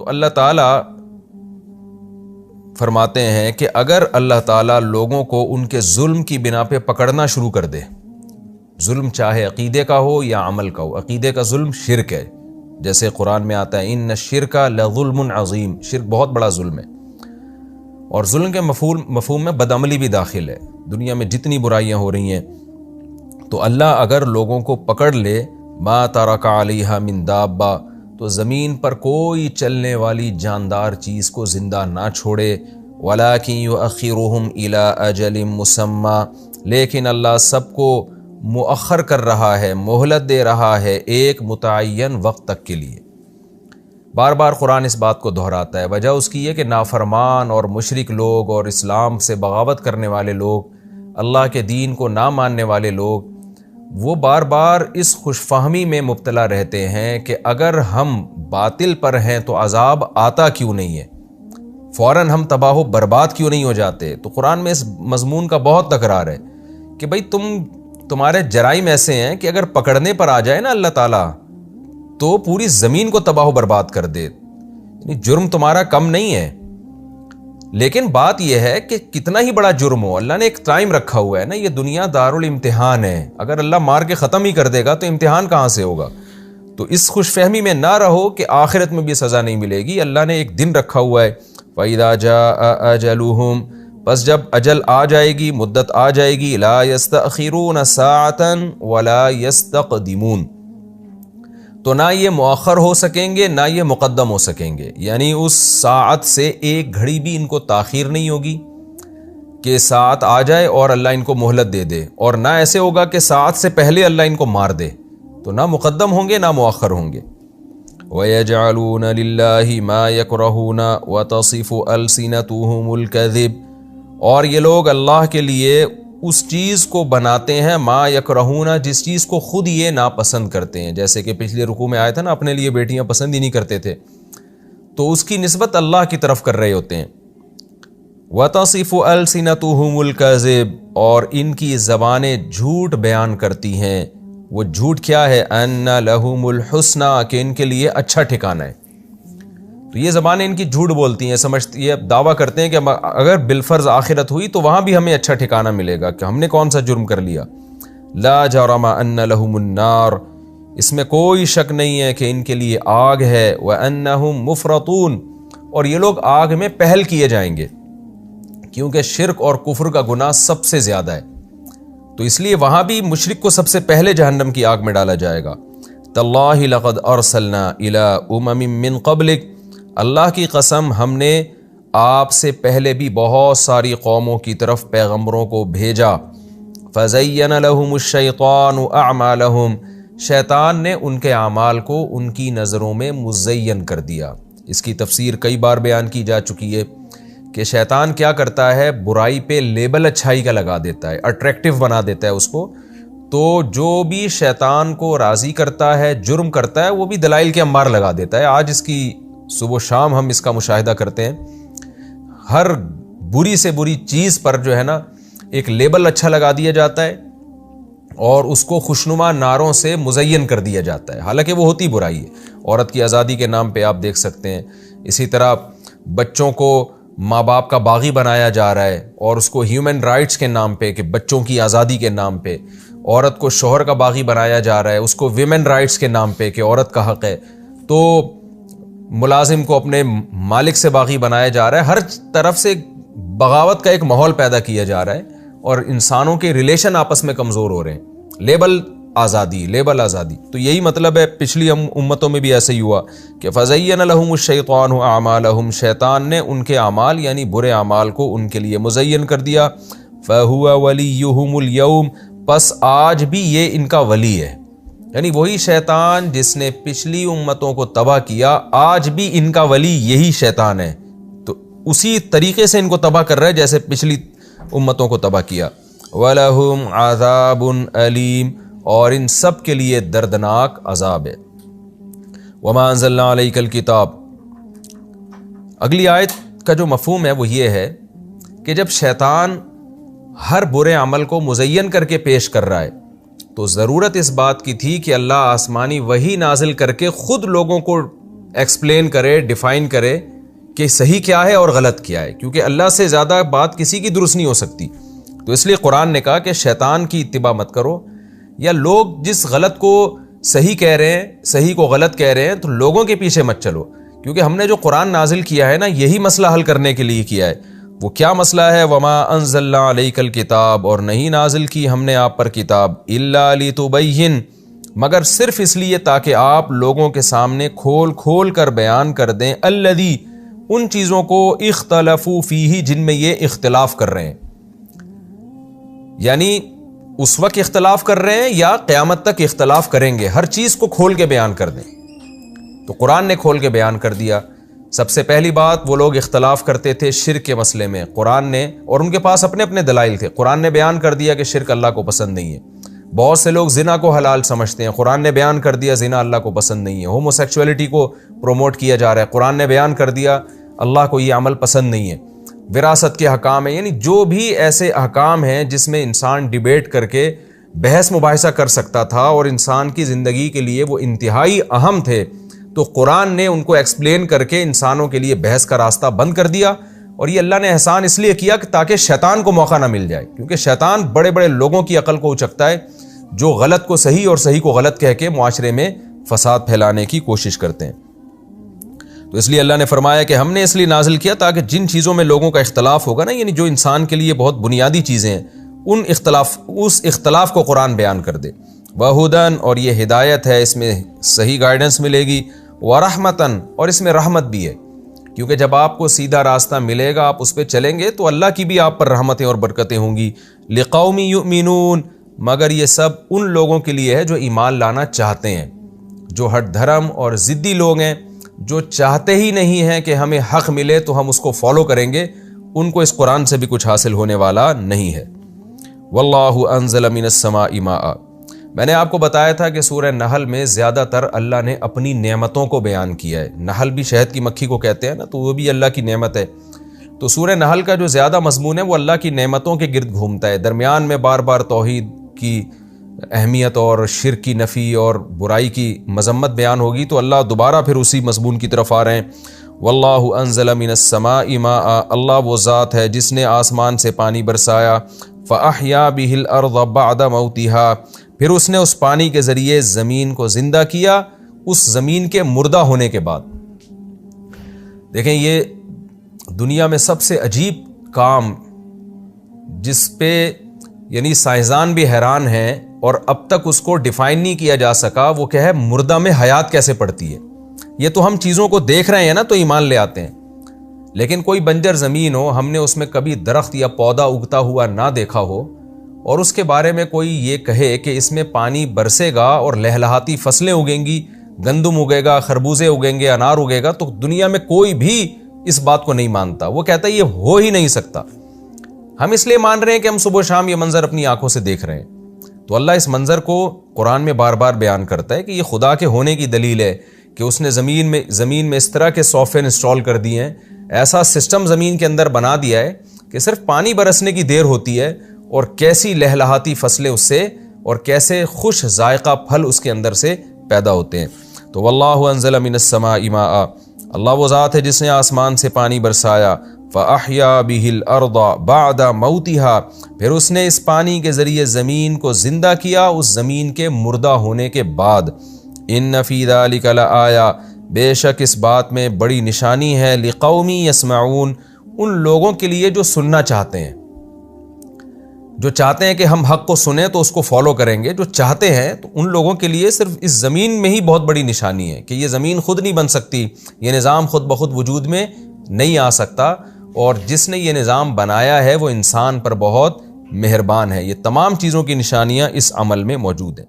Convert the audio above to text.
تو اللہ تعالیٰ فرماتے ہیں کہ اگر اللہ تعالیٰ لوگوں کو ان کے ظلم کی بنا پہ پکڑنا شروع کر دے، ظلم چاہے عقیدے کا ہو یا عمل کا ہو، عقیدے کا ظلم شرک ہے، جیسے قرآن میں آتا ہے ان الشرک لظلم عظیم، شرک بہت بڑا ظلم ہے، اور ظلم کے مفہوم میں بدعملی بھی داخل ہے۔ دنیا میں جتنی برائیاں ہو رہی ہیں، تو اللہ اگر لوگوں کو پکڑ لے، ما ترک علیہا من دابہ، تو زمین پر کوئی چلنے والی جاندار چیز کو زندہ نہ چھوڑے، وَلَٰكِن يُؤَخِّرُهُمْ إِلَىٰ أَجَلٍ مُّسَمًّى، لیکن اللہ سب کو مؤخر کر رہا ہے، مہلت دے رہا ہے ایک متعین وقت تک کے لیے۔ بار بار قرآن اس بات کو دہراتا ہے، وجہ اس کی ہے کہ نافرمان اور مشرک لوگ اور اسلام سے بغاوت کرنے والے لوگ، اللہ کے دین کو نہ ماننے والے لوگ، وہ بار بار اس خوش فہمی میں مبتلا رہتے ہیں کہ اگر ہم باطل پر ہیں تو عذاب آتا کیوں نہیں ہے، فوراً ہم تباہ و برباد کیوں نہیں ہو جاتے۔ تو قرآن میں اس مضمون کا بہت تکرار ہے کہ بھئی تمہارے جرائم ایسے ہیں کہ اگر پکڑنے پر آ جائے نا اللہ تعالیٰ تو پوری زمین کو تباہ و برباد کر دے، یعنی جرم تمہارا کم نہیں ہے، لیکن بات یہ ہے کہ کتنا ہی بڑا جرم ہو، اللہ نے ایک ٹائم رکھا ہوا ہے نا، یہ دنیا دارالامتحان ہے، اگر اللہ مار کے ختم ہی کر دے گا تو امتحان کہاں سے ہوگا؟ تو اس خوش فہمی میں نہ رہو کہ آخرت میں بھی سزا نہیں ملے گی، اللہ نے ایک دن رکھا ہوا ہے، فَإِذَا جَاءَ أَجَلُهُمْ، بس جب اجل آ جائے گی، مدت آ جائے گی، لَا يَسْتَأْخِرُونَ سَاعَةً وَلَا يَسْتَقْدِمُونَ، تو نہ یہ مؤخر ہو سکیں گے نہ یہ مقدم ہو سکیں گے، یعنی اس ساعت سے ایک گھڑی بھی ان کو تاخیر نہیں ہوگی کہ ساعت آ جائے اور اللہ ان کو مہلت دے دے، اور نہ ایسے ہوگا کہ ساعت سے پہلے اللہ ان کو مار دے، تو نہ مقدم ہوں گے نہ مؤخر ہوں گے۔ وَيَجْعَلُونَ لِلَّهِ مَا يَكْرَهُونَ وَتَصِفُ أَلْسِنَتُهُمُ الْكَذِبَ، اور یہ لوگ اللہ کے لیے اس چیز کو بناتے ہیں ما یکرہون، جس چیز کو خود یہ ناپسند کرتے ہیں، جیسے کہ پچھلے رکوع میں آیا تھا نا، اپنے لیے بیٹیاں پسند ہی نہیں کرتے تھے، تو اس کی نسبت اللہ کی طرف کر رہے ہوتے ہیں۔ وَتَصِفُ أَلْسِنَتُهُمُ الْكَذِبَ، اور ان کی زبانیں جھوٹ بیان کرتی ہیں، وہ جھوٹ کیا ہے؟ أَنَّ لَهُمُ الْحُسْنَى، کہ ان کے لیے اچھا ٹھکانہ ہے، تو یہ زبانیں ان کی جھوٹ بولتی ہیں، سمجھتی یہ دعویٰ کرتے ہیں کہ اگر بالفرض آخرت ہوئی تو وہاں بھی ہمیں اچھا ٹھکانہ ملے گا، کہ ہم نے کون سا جرم کر لیا۔ لا جرم ان لهم النار، اس میں کوئی شک نہیں ہے کہ ان کے لیے آگ ہے، وانہم مفرطون، اور یہ لوگ آگ میں پہل کیے جائیں گے، کیونکہ شرک اور کفر کا گناہ سب سے زیادہ ہے، تو اس لیے وہاں بھی مشرک کو سب سے پہلے جہنم کی آگ میں ڈالا جائے گا۔ تاللہ لقد ارسلنا الی امم من قبلک، اللہ کی قسم ہم نے آپ سے پہلے بھی بہت ساری قوموں کی طرف پیغمبروں کو بھیجا۔ فزین لہم الشیطان اعمالہم، شیطان نے ان کے اعمال کو ان کی نظروں میں مزین کر دیا۔ اس کی تفسیر کئی بار بیان کی جا چکی ہے کہ شیطان کیا کرتا ہے، برائی پہ لیبل اچھائی کا لگا دیتا ہے، اٹریکٹیو بنا دیتا ہے اس کو، تو جو بھی شیطان کو راضی کرتا ہے، جرم کرتا ہے، وہ بھی دلائل کے انبار لگا دیتا ہے۔ آج اس کی صبح و شام ہم اس کا مشاہدہ کرتے ہیں، ہر بری سے بری چیز پر جو ہے نا ایک لیبل اچھا لگا دیا جاتا ہے اور اس کو خوشنما نعروں سے مزین کر دیا جاتا ہے، حالانکہ وہ ہوتی برائی ہے۔ عورت کی آزادی کے نام پہ آپ دیکھ سکتے ہیں، اسی طرح بچوں کو ماں باپ کا باغی بنایا جا رہا ہے، اور اس کو ہیومن رائٹس کے نام پہ، کہ بچوں کی آزادی کے نام پہ عورت کو شوہر کا باغی بنایا جا رہا ہے، اس کو ویمن رائٹس کے نام پہ کہ عورت کا حق ہے، تو ملازم کو اپنے مالک سے باغی بنایا جا رہا ہے، ہر طرف سے بغاوت کا ایک ماحول پیدا کیا جا رہا ہے، اور انسانوں کے ریلیشن آپس میں کمزور ہو رہے ہیں۔ لیبل آزادی، لیبل آزادی، تو یہی مطلب ہے پچھلی امتوں میں بھی ایسے ہی ہوا کہ فزین لہم الشیطان اعمالہم، شیطان نے ان کے اعمال یعنی برے اعمال کو ان کے لیے مزین کر دیا۔ فہو ولیہم اليوم، پس آج بھی یہ ان کا ولی ہے، یعنی وہی شیطان جس نے پچھلی امتوں کو تباہ کیا، آج بھی ان کا ولی یہی شیطان ہے، تو اسی طریقے سے ان کو تباہ کر رہا ہے جیسے پچھلی امتوں کو تباہ کیا۔ وَلَهُمْ عَذَابٌ أَلِيمٌ، اور ان سب کے لیے دردناک عذاب ہے۔ وَمَا أَنزَلْنَا عَلَيْكَ الْكِتَابَ، اگلی آیت کا جو مفہوم ہے وہ یہ ہے کہ جب شیطان ہر برے عمل کو مزین کر کے پیش کر رہا ہے تو ضرورت اس بات کی تھی کہ اللہ آسمانی وحی نازل کر کے خود لوگوں کو ایکسپلین کرے، ڈیفائن کرے کہ صحیح کیا ہے اور غلط کیا ہے، کیونکہ اللہ سے زیادہ بات کسی کی درست نہیں ہو سکتی۔ تو اس لیے قرآن نے کہا کہ شیطان کی اتباع مت کرو، یا لوگ جس غلط کو صحیح کہہ رہے ہیں، صحیح کو غلط کہہ رہے ہیں، تو لوگوں کے پیچھے مت چلو، کیونکہ ہم نے جو قرآن نازل کیا ہے نا، یہی مسئلہ حل کرنے کے لیے کیا ہے۔ وہ کیا مسئلہ ہے؟ وما انزلنا علیک الکتاب، اور نہیں نازل کی ہم نے آپ پر کتاب، الا لتبین، مگر صرف اس لیے تاکہ آپ لوگوں کے سامنے کھول کھول کر بیان کر دیں، الذی، ان چیزوں کو، اختلفوا فیہ، جن میں یہ اختلاف کر رہے ہیں، یعنی اس وقت اختلاف کر رہے ہیں یا قیامت تک اختلاف کریں گے، ہر چیز کو کھول کے بیان کر دیں۔ تو قرآن نے کھول کے بیان کر دیا۔ سب سے پہلی بات، وہ لوگ اختلاف کرتے تھے شرک کے مسئلے میں، قرآن نے، اور ان کے پاس اپنے اپنے دلائل تھے، قرآن نے بیان کر دیا کہ شرک اللہ کو پسند نہیں ہے۔ بہت سے لوگ زنا کو حلال سمجھتے ہیں، قرآن نے بیان کر دیا زنا اللہ کو پسند نہیں ہے۔ ہومو سیکچولیٹی کو پروموٹ کیا جا رہا ہے، قرآن نے بیان کر دیا اللہ کو یہ عمل پسند نہیں ہے۔ وراثت کے حکام ہیں، یعنی جو بھی ایسے احکام ہیں جس میں انسان ڈیبیٹ کر کے بحث مباحثہ کر سکتا تھا اور انسان کی زندگی کے لیے وہ انتہائی اہم تھے، تو قرآن نے ان کو ایکسپلین کر کے انسانوں کے لیے بحث کا راستہ بند کر دیا۔ اور یہ اللہ نے احسان اس لیے کیا کہ تاکہ شیطان کو موقع نہ مل جائے، کیونکہ شیطان بڑے بڑے لوگوں کی عقل کو اچکتا ہے، جو غلط کو صحیح اور صحیح کو غلط کہہ کے معاشرے میں فساد پھیلانے کی کوشش کرتے ہیں۔ تو اس لیے اللہ نے فرمایا کہ ہم نے اس لیے نازل کیا تاکہ جن چیزوں میں لوگوں کا اختلاف ہوگا نا، یعنی جو انسان کے لیے بہت بنیادی چیزیں ہیں، اس اختلاف کو قرآن بیان کر دے۔ وَہُدًى، اور یہ ہدایت ہے، اس میں صحیح گائیڈنس ملے گی، وَرَحْمَةً، اور اس میں رحمت بھی ہے، کیونکہ جب آپ کو سیدھا راستہ ملے گا، آپ اس پہ چلیں گے تو اللہ کی بھی آپ پر رحمتیں اور برکتیں ہوں گی۔ لِقَوْمٍ يُؤْمِنُونَ، مگر یہ سب ان لوگوں کے لیے ہے جو ایمان لانا چاہتے ہیں، جو ہٹ دھرم اور ضدی لوگ ہیں، جو چاہتے ہی نہیں ہیں کہ ہمیں حق ملے تو ہم اس کو فالو کریں گے، ان کو اس قرآن سے بھی کچھ حاصل ہونے والا نہیں ہے۔ واللہ انزل من السماء ماء، میں نے آپ کو بتایا تھا کہ سورہ نحل میں زیادہ تر اللہ نے اپنی نعمتوں کو بیان کیا ہے۔ نحل بھی شہد کی مکھی کو کہتے ہیں نا، تو وہ بھی اللہ کی نعمت ہے۔ تو سورہ نحل کا جو زیادہ مضمون ہے وہ اللہ کی نعمتوں کے گرد گھومتا ہے، درمیان میں بار بار توحید کی اہمیت اور شرک کی نفی اور برائی کی مذمت بیان ہوگی، تو اللہ دوبارہ پھر اسی مضمون کی طرف آ رہے ہیں۔ واللہ انزل من السماء ماء، اللہ وہ ذات ہے جس نے آسمان سے پانی برسایا، فاحیا بہ الارض بعد موتها، پھر اس نے اس پانی کے ذریعے زمین کو زندہ کیا اس زمین کے مردہ ہونے کے بعد۔ دیکھیں یہ دنیا میں سب سے عجیب کام جس پہ یعنی سائنسدان بھی حیران ہیں اور اب تک اس کو ڈیفائن نہیں کیا جا سکا، وہ کیا ہے، مردہ میں حیات کیسے پڑتی ہے۔ یہ تو ہم چیزوں کو دیکھ رہے ہیں نا تو ایمان لے آتے ہیں، لیکن کوئی بنجر زمین ہو، ہم نے اس میں کبھی درخت یا پودا اگتا ہوا نہ دیکھا ہو، اور اس کے بارے میں کوئی یہ کہے کہ اس میں پانی برسے گا اور لہلہاتی فصلیں اگیں گی، گندم اگے گا، خربوزے اگیں گے، انار اگے گا، تو دنیا میں کوئی بھی اس بات کو نہیں مانتا، وہ کہتا ہے یہ ہو ہی نہیں سکتا۔ ہم اس لیے مان رہے ہیں کہ ہم صبح شام یہ منظر اپنی آنکھوں سے دیکھ رہے ہیں۔ تو اللہ اس منظر کو قرآن میں بار بار بیان کرتا ہے کہ یہ خدا کے ہونے کی دلیل ہے کہ اس نے زمین میں اس طرح کے سافٹ ویئر انسٹال کر دیے ہیں، ایسا سسٹم زمین کے اندر بنا دیا ہے کہ صرف پانی برسنے کی دیر ہوتی ہے اور کیسی لہلہاتی فصلیں اس سے اور کیسے خوش ذائقہ پھل اس کے اندر سے پیدا ہوتے ہیں۔ تو واللہ انزل من السماء ماء، اللہ وہ ذات ہے جس نے آسمان سے پانی برسایا، فاحیا بہ الارض بعد موتها، پھر اس نے اس پانی کے ذریعے زمین کو زندہ کیا اس زمین کے مردہ ہونے کے بعد۔ ان فی ذلک لآیہ، بے شک اس بات میں بڑی نشانی ہے، لقوم یسمعون، ان لوگوں کے لیے جو سننا چاہتے ہیں، جو چاہتے ہیں کہ ہم حق کو سنیں تو اس کو فالو کریں گے، جو چاہتے ہیں، تو ان لوگوں کے لیے صرف اس زمین میں ہی بہت بڑی نشانی ہے کہ یہ زمین خود نہیں بن سکتی، یہ نظام خود بخود وجود میں نہیں آ سکتا، اور جس نے یہ نظام بنایا ہے وہ انسان پر بہت مہربان ہے۔ یہ تمام چیزوں کی نشانیاں اس عمل میں موجود ہیں۔